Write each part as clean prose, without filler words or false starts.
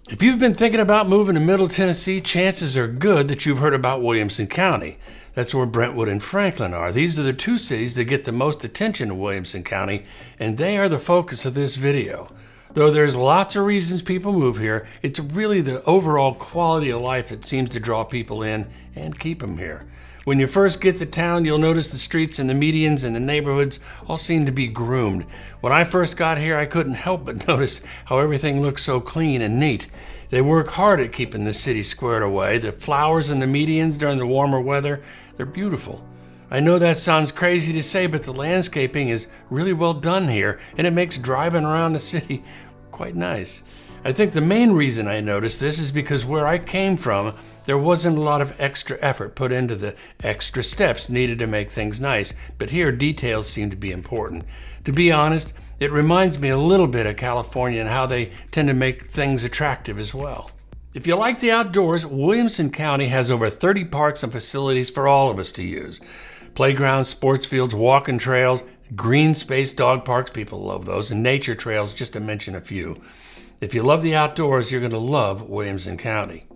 If you've been thinking about moving to Middle Tennessee, chances are good that you've heard about Williamson County. That's where Brentwood and Franklin are. These are the two cities that get the most attention in Williamson County, and they are the focus of this video. Though there's lots of reasons people move here, it's really the overall quality of life that seems to draw people in and keep them here. When you first get to town, you'll notice the streets and the medians and the neighborhoods all seem to be groomed. When I first got here, I couldn't help but notice how everything looks so clean and neat. They work hard at keeping the city squared away. The flowers in the medians during the warmer weather, they're beautiful. I know that sounds crazy to say, but the landscaping is really well done here, and it makes driving around the city quite nice. I think the main reason I noticed this is because where I came from, there wasn't a lot of extra effort put into the extra steps needed to make things nice, but here details seem to be important. To be honest, it reminds me a little bit of California and how they tend to make things attractive as well. If you like the outdoors, Williamson County has over 30 parks and facilities for all of us to use. Playgrounds, sports fields, walking trails, green space dog parks, people love those, and nature trails, just to mention a few. If you love the outdoors, you're going to love Williamson County.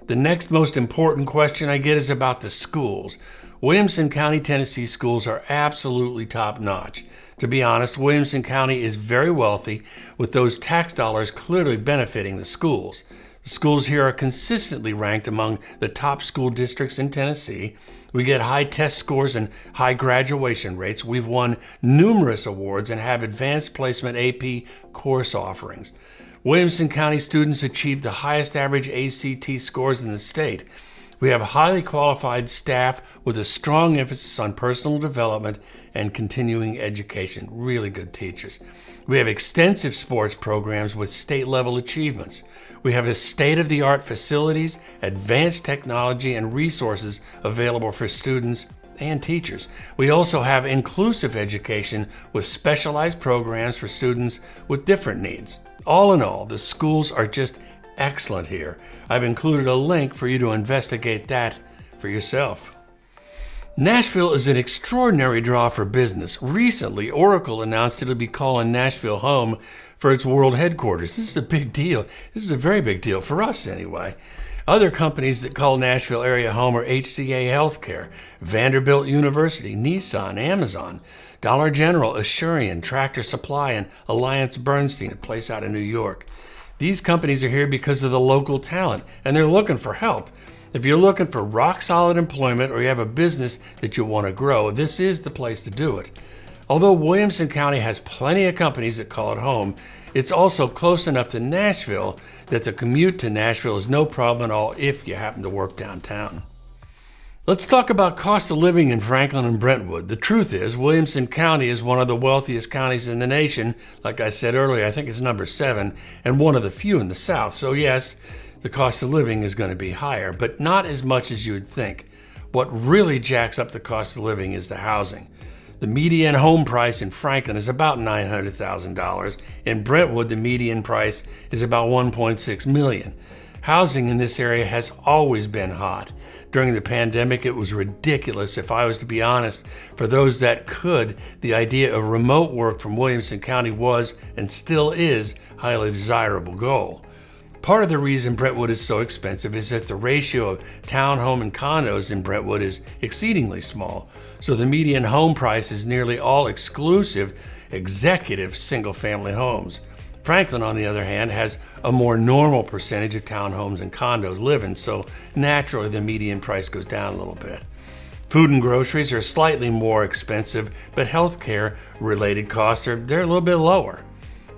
The next most important question I get is about the schools. Williamson County, Tennessee schools are absolutely top-notch. To be honest, Williamson County is very wealthy, with those tax dollars clearly benefiting the schools. The schools here are consistently ranked among the top school districts in Tennessee. We get high test scores and high graduation rates. We've won numerous awards and have advanced placement AP course offerings. Williamson County students achieve the highest average ACT scores in the state. We have highly qualified staff with a strong emphasis on personal development and continuing education. Really good teachers. We have extensive sports programs with state-level achievements. We have a state-of-the-art facilities, advanced technology, and resources available for students and teachers. We also have inclusive education with specialized programs for students with different needs. All in all, the schools are just excellent here. I've included a link for you to investigate that for yourself. Nashville is an extraordinary draw for business. Recently, Oracle announced it'll be calling Nashville home for its world headquarters. This is a big deal. This is a very big deal for us anyway. Other companies that call Nashville area home are HCA Healthcare, Vanderbilt University, Nissan, Amazon, Dollar General, Assurion, Tractor Supply, and Alliance Bernstein, a place out of New York. These companies are here because of the local talent, and they're looking for help. If you're looking for rock-solid employment or you have a business that you want to grow, this is the place to do it. Although Williamson County has plenty of companies that call it home, it's also close enough to Nashville that the commute to Nashville is no problem at all if you happen to work downtown. Let's talk about cost of living in Franklin and Brentwood. The truth is, Williamson County is one of the wealthiest counties in the nation. Like I said earlier, I think it's number 7, and one of the few in the South. So yes, the cost of living is going to be higher, but not as much as you would think. What really jacks up the cost of living is the housing. The median home price in Franklin is about $900,000. In Brentwood, the median price is about $1.6 million. Housing in this area has always been hot. During the pandemic, it was ridiculous, if I was to be honest. For those that could, the idea of remote work from Williamson County was, and still is, a highly desirable goal. Part of the reason Brentwood is so expensive is that the ratio of townhome and condos in Brentwood is exceedingly small. So the median home price is nearly all exclusive, executive single-family homes. Franklin, on the other hand, has a more normal percentage of townhomes and condos living, so naturally the median price goes down a little bit. Food and groceries are slightly more expensive, but healthcare related costs they're a little bit lower.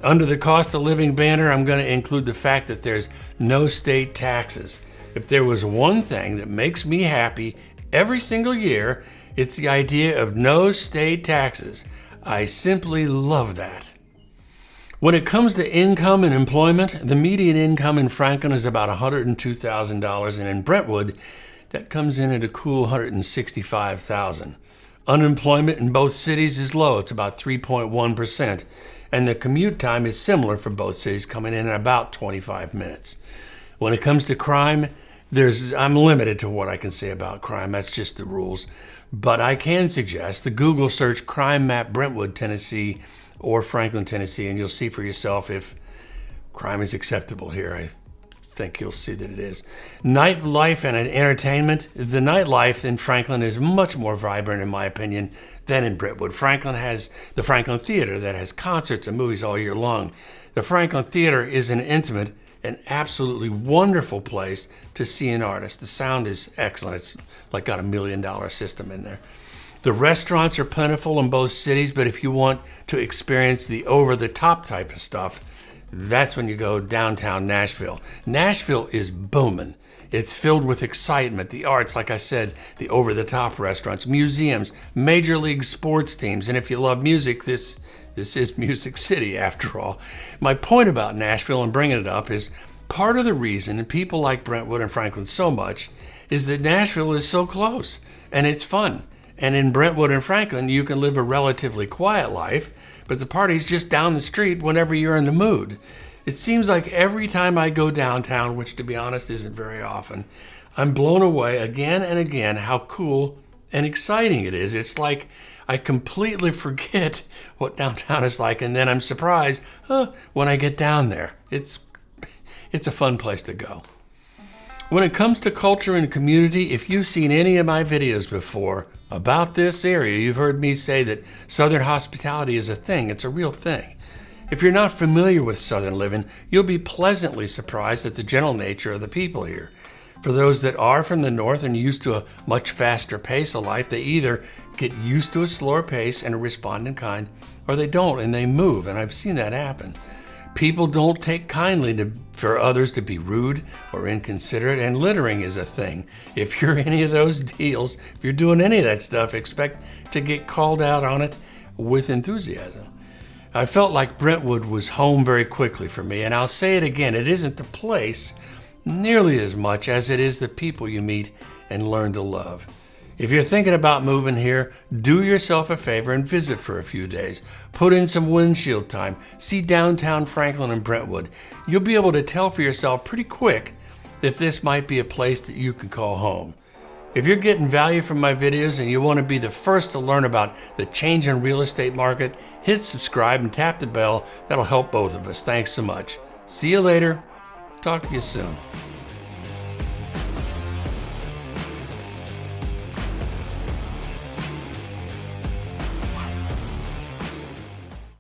Under the cost of living banner, I'm going to include the fact that there's no state taxes. If there was one thing that makes me happy every single year, it's the idea of no state taxes. I simply love that. When it comes to income and employment, the median income in Franklin is about $102,000, and in Brentwood, that comes in at a cool $165,000. Unemployment in both cities is low. It's about 3.1%, and the commute time is similar for both cities, coming in at about 25 minutes. When it comes to crime, I'm limited to what I can say about crime. That's just the rules. But I can suggest the Google search crime map Brentwood, Tennessee, or Franklin, Tennessee, and you'll see for yourself if crime is acceptable here. think you'll see that it is. Nightlife and entertainment. The nightlife in Franklin is much more vibrant, in my opinion, than in Brentwood. Franklin has the Franklin Theater that has concerts and movies all year long. The Franklin Theater is an intimate and absolutely wonderful place to see an artist. The sound is excellent. It's like got $1 million system in there. The restaurants are plentiful in both cities, but if you want to experience the over-the-top type of stuff, that's when you go downtown Nashville. Nashville is booming. It's filled with excitement, the arts, like I said, the over-the-top restaurants, museums, major league sports teams, and if you love music, this is Music City after all. My point about Nashville and bringing it up is part of the reason people like Brentwood and Franklin so much is that Nashville is so close and it's fun. And in Brentwood and Franklin, you can live a relatively quiet life, but the party's just down the street whenever you're in the mood. It seems like every time I go downtown, which to be honest isn't very often, I'm blown away again and again how cool and exciting it is. It's like I completely forget what downtown is like, and then I'm surprised when I get down there. It's a fun place to go. When it comes to culture and community, if you've seen any of my videos before about this area, you've heard me say that Southern hospitality is a thing. It's a real thing. If you're not familiar with Southern living, you'll be pleasantly surprised at the gentle nature of the people here. For those that are from the North and used to a much faster pace of life, they either get used to a slower pace and respond in kind, or they don't and they move, and I've seen that happen. People don't take kindly for others to be rude or inconsiderate, and littering is a thing. If you're any of those deals, if you're doing any of that stuff, expect to get called out on it with enthusiasm. I felt like Brentwood was home very quickly for me, and I'll say it again, it isn't the place nearly as much as it is the people you meet and learn to love. If you're thinking about moving here, do yourself a favor and visit for a few days. Put in some windshield time. See downtown Franklin and Brentwood. You'll be able to tell for yourself pretty quick if this might be a place that you can call home. If you're getting value from my videos and you want to be the first to learn about the changing real estate market, hit subscribe and tap the bell. That'll help both of us. Thanks so much. See you later. Talk to you soon.